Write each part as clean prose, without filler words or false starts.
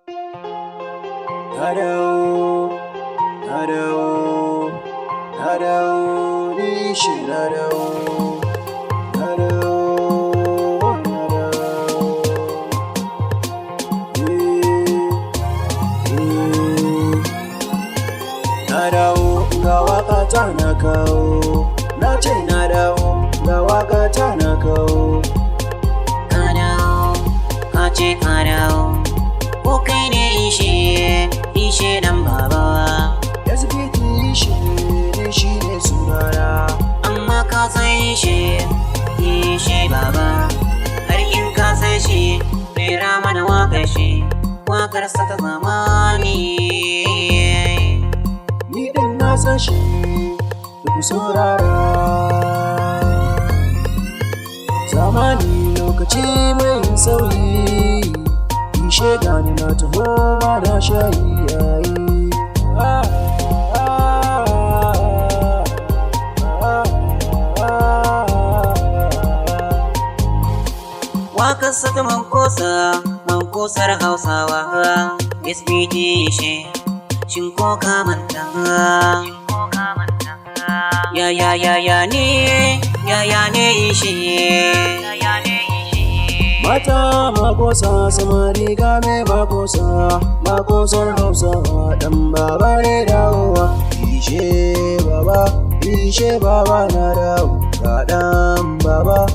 Na dawo, na dawo, na dawo, ni shi na dawo, na dawo, na dawo. Na dawo, ga waka ta na kawo, na ce na dawo, ga waka ta na kawo. Ka dawo, ka ce ka dawo, ko kai ne ishe dan baba. SBT shi ne sunana, Amma ka san ishe baba. Har in ka san shi, rera mana waƙar shi, waƙarsa ta zamani. ni din na san shi, duk saurara. Zamani lokaci mai sauyi, ishe gani na taho ba da shayi yayi. Waƙarsa ta mankosar Hausawa. SBT shin ko ka manta? Ya ne ishe. Mata makosa, samari game makosar Hausawa, dan baba ne dawowa. Ishe baba na dawo, ga dan baba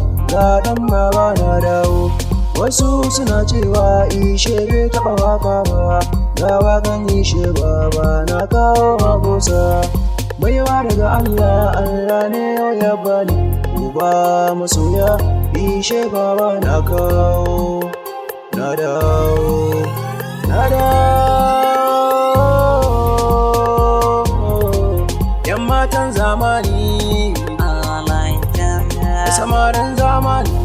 na dawo. Wasu suna cewa ishe bai taɓa waka ba, ga wakan ishe baba na kawo makosa. Baiwa daga Allah ne yau ya bani, uba masoya. Ishe baba na kawo, na dawo, na dawo. Yan matan zamani, da samarin zamani.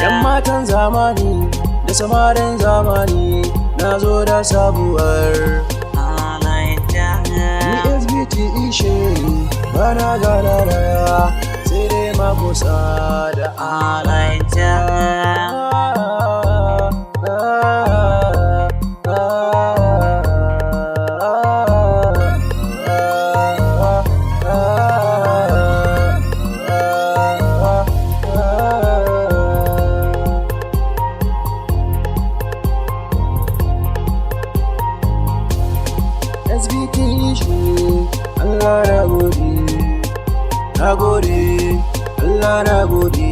Yan matan zamani, da samarin zamani, na zo da sabuwar. Ni SBT ishe, bana gana raya, sai dai makosa da alaita. SBT shi, Allah na gode, na gode, Allah na gode,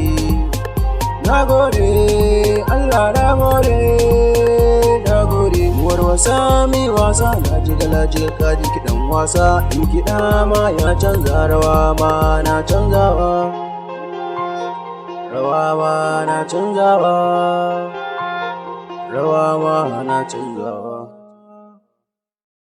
na gode, Allah na gode, na gode. Uwar wasa mai wasa, na ji galaje ka ji kiɗan wasa, in kiɗa ma ya canza, rawa ma na canzawa, rawa ma na canzawa, rawa ma na canzawa.